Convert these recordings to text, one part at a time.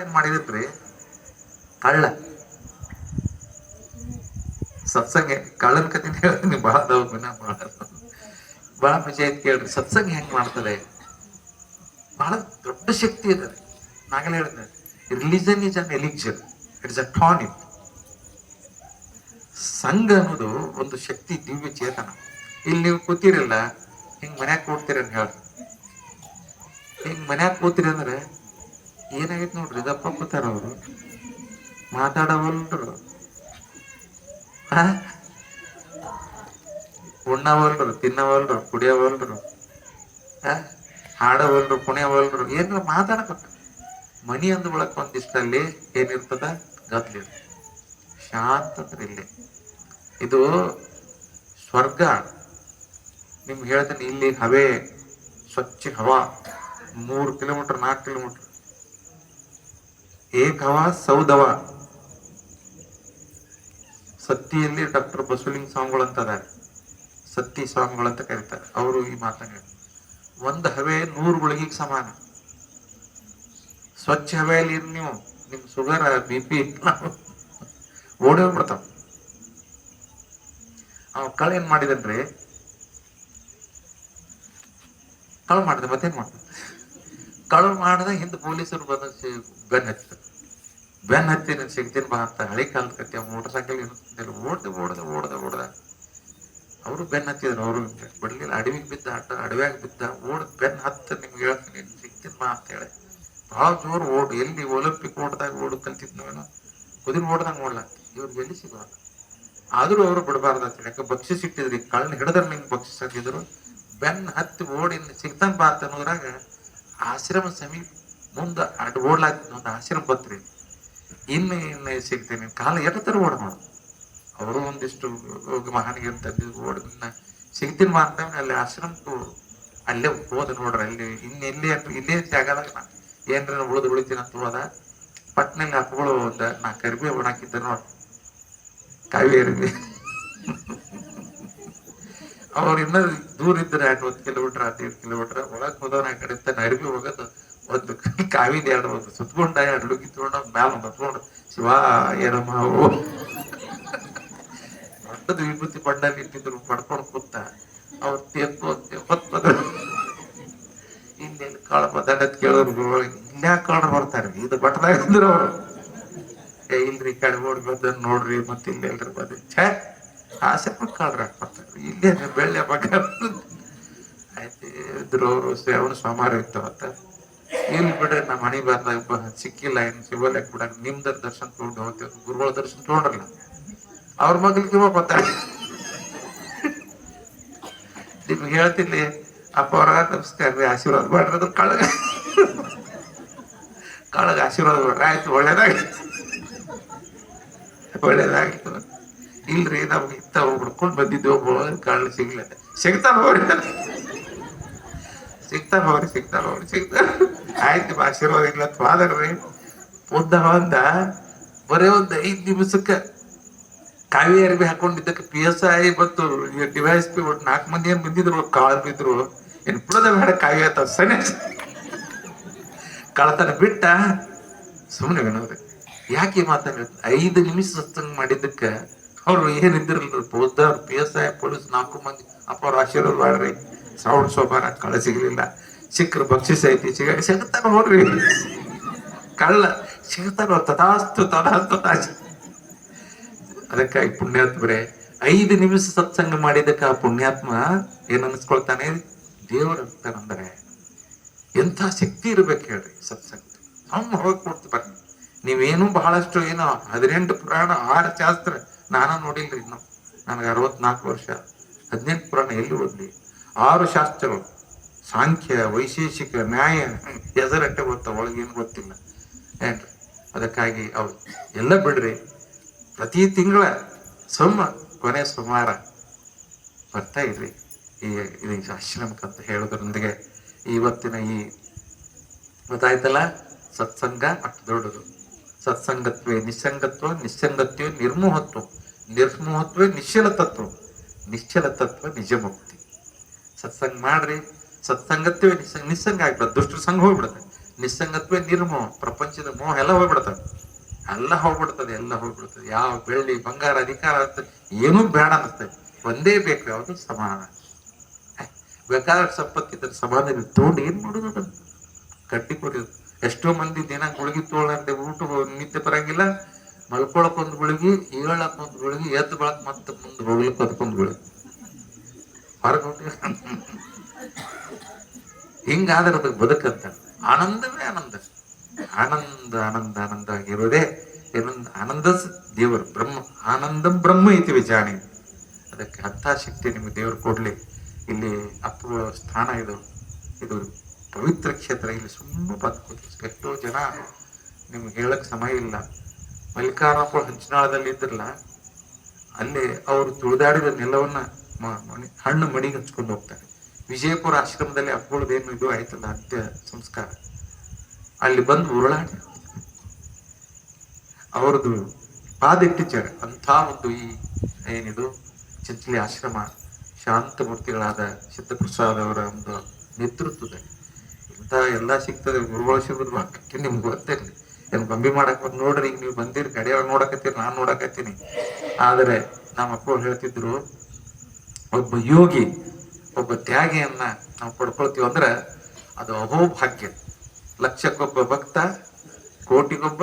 ಏನ್ ಮಾಡಿದ್ರಿ ಕಳ್ಳ ಸತ್ಸಂಗ ಕಳ್ಳನ ಕತೆ ಹೇಳ್ತೀನಿ ಬಹಳ ಬಹಳ ಮಜಾ ಐತ್ ಕೇಳ್ರಿ. ಸತ್ಸಂಗ ಹೆಂಗ್ ಮಾಡ್ತದೆ, ಬಹಳ ದೊಡ್ಡ ಶಕ್ತಿ ಇದೆ. ನಾಗಲೇ ಹೇಳಿದೆ, religion is an elixir, it's a tonic. ಸಂಘ ಅನ್ನೋದು ಒಂದು ಶಕ್ತಿ, ದಿವ್ಯ ಚೇತನ. ಇಲ್ಲಿ ನೀವು ಕೂತಿರಲ್ಲ, ಹಿಂಗ್ ಮನ್ಯಾಗ ಕೂಡ್ತೀರ ಅಂತ ಹೇಳ್ರಿ. ಹಿಂಗ್ ಮನ್ಯಾಗ ಕೂತಿರಿ ಅಂದ್ರೆ ಏನಾಗೈತಿ ನೋಡ್ರಿ, ಇದಪ್ಪ ಕೂತಾರ ಅವರು ಮಾತಾಡವಲ್ರು, ಉಣ್ಣವಲ್ರು, ತಿನ್ನವಲ್ರು, ಕುಡಿಯವಲ್ರು, ಹಾಡವಲ್ರು, ಕುಣಿಯವಲ್ರು, ಏನಾರ ಮಾತಾಡಕ. ಮನಿ ಅಂದ ಒಳಕ್ ಒಂದಿಷ್ಟಲ್ಲಿ ಏನಿರ್ತದ, ಗದ್ಲಿರ್ತದ, ಶಾಂತತ್ರ ಇಲ್ಲಿ. ಇದು ಸ್ವರ್ಗ. ನಿಮ್ಗೆ ಹೇಳ್ತೀನಿ, ಇಲ್ಲಿ ಹವೆ ಸ್ವಚ್ಛ ಹವಾ 3 ಕಿಲೋಮೀಟರ್ 4 ಕಿಲೋಮೀಟರ್ ಏಕ್ ಹವಾ ಸೌದವ. ಸತ್ತಿಯಲ್ಲಿ ಡಾಕ್ಟರ್ ಬಸವಲಿಂಗ ಸ್ವಾಮಿಗಳು ಅಂತ ಅದಾರೆ, ಸತ್ತಿ ಸ್ವಾಮಿಗಳು ಅಂತ ಕರೀತಾರೆ. ಅವರು ಈ ಮಾತನ್ನ ಒಂದು ಹವೆ 100 ಗುಳಿಗೆಗೆ ಸಮಾನ. ಸ್ವಚ್ಛ ಹವೆಯಲ್ಲಿ ಇರ್ ನೀವು, ನಿಮ್ ಶುಗರ್ BP ಓಡಿ ಹೋಗ್ಬಿಡ್ತಾವ. ಅವ್ ಕಳ ಏನ್ ಮಾಡಿದನ್ರಿ, ಕಳು ಮಾಡಿದೆ, ಮತ್ತೇನ್ ಮಾಡ್ತಾರೆ, ಕಳು ಮಾಡದ ಹಿಂದ್ ಪೊಲೀಸರು ಬಂದ ಬೆನ್ ಹತ್ತಿ ಸಿಗ್ತೀನಿ ಬಾ ಅಂತ. ಹಳಿ ಕಾಲದ ಕಟ್ಟಿ ಮೋಟರ್ ಸೈಕಲ್ ಓಡ್ದ ಅವರು ಬೆನ್ ಹತ್ತಿದ್ರು. ಅವರು ಬಿಡ್ಲಿಲ್ಲ, ಅಡವಿಗೆ ಬಿದ್ದ, ಅಡವ್ಯಾಗ ಬಿದ್ದ, ಬೆನ್ ಹತ್ತ. ನಿಮ್ಗೆ ಹೇಳ್ತೀನಿ ಸಿಗ್ತೀನಿ ಬಾ ಅಂತ ಹೇಳಿ ಬಹಳ ಜೋರು ಓಡ್. ಎಲ್ಲಿ ಒಲಿಂಪಿಕ್ ಓಡ್ದಾಗ ಓಡ್ ಕಲ್ತಿದ್ನವೇನೋ, ಕುದುರೆ ಓಡ್ದಂಗ ಓಡ್ಲಾಗ್ತಿ. ಇವ್ರಿಗೆ ಎಲ್ಲಿ ಸಿಗುವಾಗ ಆದ್ರೂ ಅವರು ಬಿಡಬಾರ್ದ. ಯಾಕೆ ಬಕ್ಷಿಸ್ ಇಟ್ಟಿದ್ರಿ, ಕಳ್ಳನ ಹಿಡಿದ್ರ ನಿಮ್ಗೆ ಬಕ್ಷಿಸ್ ಹಾಕಿದ್ರು. ಬೆನ್ ಹತ್ತಿ ಓಡಿ ಸಿಗ್ತಾನ ಬಾ ಅಂತ ಅನ್ನೋದ್ರಾಗ ಆಶ್ರಮ ಸಮೀಪ ಮುಂದ ಓಡ್ಲಾಗ್ತಿ. ಒಂದು ಆಶ್ರಮ ಬತ್ರಿ, ಇನ್ನು ಸಿಗ್ತೇನೆ ಕಾಲ ಎಟ್ಟತರ ಓಡ್ ಮಾಡು. ಅವರು ಒಂದಿಷ್ಟು ಮಹಾನಿಗೆ ತಂದಿದ್ರು, ಓಡ್ ಸಿಗ್ತೀನಿ ಬಾ ಅಂತ. ಅಲ್ಲಿ ಆಶ್ರಮಕ್ಕೂ ಅಲ್ಲೇ ಹೋದ ನೋಡ್ರಿ. ಅಲ್ಲಿ ಇಲ್ಲೇ ಜಾಗದಾಗ ನಾ ಏನ್ರ ಉಳಿತೀನಿ ಅಂತ ಹೋದ. ಪಟ್ನಲ್ಲಿ ಹಕ್ಕಗಳು ಒಂದ 4 ಅರ್ಬಿ ಒಣಾಕಿದ್ದ ನೋಡ್ರಿ, ಕಾವೇರಿ. ಅವ್ರು ಇನ್ನ ದೂರ ಇದ್ರೆ 20 ಕಿಲೋಮೀಟರ್ 15 ಕಿಲೋಮೀಟರ್ ಒಳಗ್ ಹೋದವನ ಆ ಕಡೆ ತನ್ನ ಅರ್ಬಿ ಹೋಗೋದು. ಒಂದು ಕಾವಿದ ಒಂದು ಸುತ್ಕೊಂಡ 2 ಲುಗಿ ತಗೊಂಡ ಮ್ಯಾಲ ಹತ್ಕೊಂಡು ಶಿವ ಏನಮ್ಮ ದೊಡ್ಡದು ವಿಭೂತಿ ಬಣ್ಣಲ್ಲಿ ಇಟ್ಟಿದ್ರು, ಪಡ್ಕೊಂಡು ಕೂತ. ಅವ್ರು ಹೊತ್ತದ ಇನ್ನೇನು ಕಾಳ ದಂಡತ್ ಕೇಳೋರು, ಇನ್ಯಾಕ ಕಾಳ್ರ ಬರ್ತಾರೆ, ಇದು ಬಟ್ಟದಾಗ ಇದ್ರು ಅವ್ರು. ಇಲ್ರಿ ಕಡೆ ಓಡಿ ಬಂದ ನೋಡ್ರಿ, ಮತ್ತೆ ಇಲ್ಲೆಲ್ರಿ ಬಂದ್ರಿ. ಛೇ, ಆಸೆಪ್ಪ ಕಾಳ್ರ ಬರ್ತಾರೆ, ಇಲ್ಲೇ ಬೆಳ್ಳೆ ಮಗ ಆಯ್ತು ಇದ್ರು. ಅವರು ಶ್ರಾವಣ ಸೋಮವಾರ ಇರ್ತವತ್ತ. ಇಲ್ಲಿ ಬಿಡ್ರಿ, ನಮ್ಮ ಮನೆ ಬಾರ್ದಾಗ ಸಿಕ್ಕಿಲ್ಲ, ಏನ್ ಶಿವಲ್ಯಾಕ ಬಿಡ, ನಿಮ್ದ ದರ್ಶನ ತಗೊಂಡು ಹೋಗ್ತೇವೆ. ಗುರುಗಳ ದರ್ಶನ ತಗೊಂಡ್ರಲ್ಲ, ಅವ್ರ ಮಗ್ಲಿಗೆ ಬರ್ತಾರೆ. ನಿಮ್ಗೆ ಹೇಳ್ತೀನಿ, ಅಪ್ಪ ಅವ್ರ ನಮಸ್ಕಾರ ರೀ, ಆಶೀರ್ವಾದ ಮಾಡ್ರಿ. ಕಳಗ ಆಶೀರ್ವಾದ ಮಾಡ್ರಿ, ಆಯ್ತು ಒಳ್ಳೇದಾಗಿತ್ತು. ಇಲ್ರಿ ನಮ್ಗೆ ಇತ್ತ ಹುಡ್ಕೊಂಡ್ ಬಂದಿದ್ವಿ, ಒಬ್ಬ ಕಳ್ಳ ಸಿಗ್ಲ. ಸಿಗ್ತಾರ ಹೋಗ್ರಿ. ಆಯ್ತು ಆಶೀರ್ವಾದ ಇಲ್ಲ ವಾದರ್ರಿ. ಒಂದ ಬರೇ ಒಂದು 5 ನಿಮಿಷಕ್ಕ ಕಾವಿ ಅರ್ಬಿ ಹಾಕೊಂಡಿದ್ದಕ್ಕೆ PSI ಮತ್ತು DYSP 4 ಮಂದಿ ಏನ್ ಬಂದಿದ್ರು, ಕಾಳ್ ಬಿದ್ರು. ಏನ್ ಬಿಡೋದ ಬೇಡ, ಕಾವಿ ಆತ ಸನಿ ಕಳತನ ಬಿಟ್ಟ ಸುಮ್ಮನೆ ವಿನೋದ್ರಿ. ಯಾಕೆ ಮಾತಾಡ 5 ನಿಮಿಷ ಸತ್ಸಂಗ ಮಾಡಿದ್ದಕ್ಕ ಅವ್ರು ಏನಿದ್ರಲ್ರಿ, ಬೌದ್ಧ PSI ಪೊಲೀಸ್ 4 ಮಂದಿ ಅಪ್ಪ ಅವ್ರ ಆಶೀರ್ವಾದ ಮಾಡ್ರಿ. ಶ್ರಾವಣ ಸೋಮವಾರ ಕಳ ಸಿಗ್ಲಿಲ್ಲ, ಸಿಕ್ಕ್ರ ಬಕ್ಷಿಸ್ ಐತಿ, ಸಿಗತಾನ ನೋಡ್ರಿ. ಕಳ್ಳ ಸಿಗತಾನ, ತಥಾಸ್ತು. ಅದಕ್ಕಾಗಿ ಪುಣ್ಯಾತ್ಮರೇ, 5 ನಿಮಿಷ ಸತ್ಸಂಗ ಮಾಡಿದಕ್ಕ ಆ ಪುಣ್ಯಾತ್ಮ ಏನ್ ಅನ್ಸ್ಕೊಳ್ತಾನೆ, ದೇವರಂತಾನಂದ್ರೆ ಎಂಥ ಶಕ್ತಿ ಇರ್ಬೇಕು ಹೇಳ್ರಿ ಸತ್ಸಂಗ. ಹೋಗಿ ಕೊಡ್ತು ಬರ್ರಿ. ನೀವೇನು ಬಹಳಷ್ಟು ಏನೋ 18 ಪುರಾಣ 6 ಶಾಸ್ತ್ರ ನಾನ ನೋಡಿಲ್ರಿ. ಇನ್ನು ನನಗೆ 64 ವರ್ಷ. 18 ಪುರಾಣ ಎಲ್ಲಿ ಓದ್ಲಿ? 6 ಶಾಸ್ತ್ರಗಳು, ಸಾಂಖ್ಯ, ವೈಶೇಷಿಕ, ನ್ಯಾಯ, ಹೆಸರಟ್ಟೆ ಗೊತ್ತ, ಒಳಗೇನು ಗೊತ್ತಿಲ್ಲ ಏನ್ರಿ. ಅದಕ್ಕಾಗಿ ಅವ್ರು ಎಲ್ಲ ಬಿಡ್ರಿ. ಪ್ರತಿ ತಿಂಗಳ ಕೊನೆ ಸೋಮವಾರ ಬರ್ತಾ ಇರ್ರಿ ಈ ಆಶ್ರಮಕ್ಕಂತ ಹೇಳೋದ್ರೊಂದಿಗೆ ಇವತ್ತಿನ ಈ ಗೊತ್ತಾಯ್ತಲ್ಲ, ಸತ್ಸಂಗ ಅಷ್ಟು ದೊಡ್ಡದು. ಸತ್ಸಂಗತ್ವೇ ನಿಸ್ಸಂಗತ್ವ, ನಿಸ್ಸಂಗತ್ವೇ ನಿರ್ಮೋಹತ್ವ, ನಿರ್ಮೋಹತ್ವೇ ನಿಶ್ಚಲ ತತ್ವ, ನಿಶ್ಚಲ ತತ್ವ ನಿಜ ಮುಕ್ತಿ. ಸತ್ಸಂಗ ಮಾಡ್ರಿ, ಸತ್ಸಂಗತ್ವೇ ನಿಸ್ಸಂಗ ಆಗ್ಬಿಡುತ್ತೆ, ದುಷ್ಟ ಸಂಘ ಹೋಗ್ಬಿಡುತ್ತೆ. ನಿಸ್ಸಂಗತ್ವೇ ನಿರ್ಮೋಹ, ಪ್ರಪಂಚದ ಮೋಹ ಎಲ್ಲ ಹೋಗ್ಬಿಡ್ತದೆ, ಎಲ್ಲ ಹೋಗ್ಬಿಡ್ತದೆ. ಯಾವ ಬೆಳ್ಳಿ ಬಂಗಾರ ಅಧಿಕಾರ ಅಂತ ಏನೂ ಬೇಡ ಅನ್ನಿಸ್ತದೆ, ಒಂದೇ ಬೇಕು, ಯಾವುದು ಸಮಾಧಾನ. ಬೇಕಾದ್ರೆ ಸಂಪತ್ತಿದ್ರೆ ಸಮಾಧಾನ ತಗೊಂಡು ಏನ್ ಮಾಡುದು, ಅದನ್ನು ಕಟ್ಟಿ ಕೊಡೋದು. ಎಷ್ಟೋ ಮಂದಿ ದಿನ ಗುಳಿಗೆ ತೋಳಂತೆ ಊಟ ನಿದ್ದೆ ಬರಂಗಿಲ್ಲ, ಮಲ್ಕೊಳಕ್ ಒಂದು ಗುಳಿಗೆ, ಏಳಕ್ ಒಂದು ಗುಳಿಗೆ, ಎದ್ದು ಬಳಕ್ ಮತ್ತೆ ಮುಂದೆ ಹೋಗ್ಲಿಕ್ಕೆ ಅದಕ್ಕೊಂದು ಗುಳಿಗೆ, ಹೊರಗೆ ಹಿಂಗಾದ್ರೆ ಅದಕ್ಕೆ ಬದುಕಂತ. ಆನಂದವೇ ಆನಂದ, ಆನಂದ ಆನಂದ ಆನಂದ ಆಗಿರೋದೇ ಏನೊಂದು ಆನಂದ. ದೇವರು ಬ್ರಹ್ಮ, ಆನಂದಂ ಬ್ರಹ್ಮ ಐತಿ ವಿಚಾರಣೆ. ಅದಕ್ಕೆ ಅಂಥ ಶಕ್ತಿ ನಿಮ್ಗೆ ದೇವರು ಕೊಡ್ಲಿ. ಇಲ್ಲಿ ಅಪ್ಪುಗಳ ಸ್ಥಾನ ಇದು ಪವಿತ್ರ ಕ್ಷೇತ್ರ. ಇಲ್ಲಿ ಸುಮ್ಮನೆ ಬದುಕೋದು. ಎಷ್ಟೋ ಜನ ನಿಮ್ಗೆ ಹೇಳಕ್ ಸಮಯ ಇಲ್ಲ. ಮಲ್ಲಿಕಾರ್ಜುನ ಹಂಚಿನಾಳದಲ್ಲಿ ಇದ್ರಲ್ಲ, ಅಲ್ಲಿ ಅವರು ತುಳಿದಾಡಿದ ನೆಲವನ್ನ ಹಣ್ಣು ಮಣಿಗೆ ಹಂಚ್ಕೊಂಡು ಹೋಗ್ತಾರೆ. ವಿಜಯಪುರ ಆಶ್ರಮದಲ್ಲಿ ಅಪ್ಪುಗಳದೇನು ಇದು ಆಯ್ತಲ್ಲ ಅಂತ್ಯ ಸಂಸ್ಕಾರ, ಅಲ್ಲಿ ಬಂದು ಉರುಳಾಡಿ ಅವ್ರದ್ದು ಪಾದಿಟ್ಟಿದ್ದಾರೆ. ಅಂಥ ಒಂದು ಈ ಏನಿದು ಚಿಂಚಲಿ ಆಶ್ರಮ, ಶಾಂತಮೂರ್ತಿಗಳಾದ ಸಿದ್ಧಪ್ರಸಾದ್ ಅವರ ಒಂದು ನೇತೃತ್ವದಲ್ಲಿ ಇಂಥ ಎಲ್ಲ ಸಿಗ್ತದೆ. ಗುರುಗಳ ಸಿಗುದು ಅಕ್ಕಿ ನಿಮ್ಗೆ ಗೊತ್ತಿರಲಿ. ಏನ್ ಗೊಂಬಿ ಮಾಡಕ್ ಬಂದು ನೋಡ್ರಿ, ಈಗ ನೀವು ಬಂದಿರಿ ಕಡೆಯವ್ರು ನೋಡಕತ್ತೀರಿ, ನಾನ್ ನೋಡಕತ್ತೀನಿ. ಆದರೆ ನಮ್ಮ ಅಪ್ಪರು ಹೇಳ್ತಿದ್ರು, ಒಬ್ಬ ಯೋಗಿ, ಒಬ್ಬ ತ್ಯಾಗಿಯನ್ನ ನಾವು ಪಡ್ಕೊಳ್ತೀವಿ ಅಂದ್ರೆ ಅದು ಅಹೋಭಾಗ್ಯ. ಲಕ್ಷಕ್ಕೊಬ್ಬ ಭಕ್ತ, ಕೋಟಿಗೊಬ್ಬ.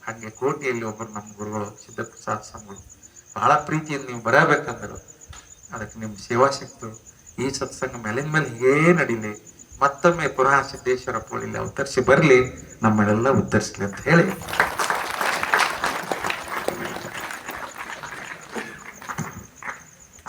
ಹಾಗೆ ಕೋಟಿಯಲ್ಲಿ ಒಬ್ಬರು ನಮ್ಮ ಗುರುಗಳು ಸಿದ್ಧಪ್ರಸಾದ್ ಸ್ವಾಮಿಗಳು. ಬಹಳ ಪ್ರೀತಿಯಿಂದ ನೀವು ಬರಬೇಕಂದ್ರು. ಅದಕ್ಕೆ ನಿಮ್ ಸೇವಾ ಸಿಕ್ತು. ಈ ಸತ್ಸಂಗ ಮೇಲಿನ ಮೇಲೆ ಹೀಗೇ ನಡೀಲಿ. ಮತ್ತೊಮ್ಮೆ ಪುನಃ ಸಿದ್ದೇಶ್ವರ ಪೋಳಿಲಿ ಅವತರಿಸಿ ಬರ್ಲಿ, ನಮ್ಮನ್ನೆಲ್ಲ ಉತ್ತರಿಸ್ಲಿ ಅಂತ ಹೇಳಿ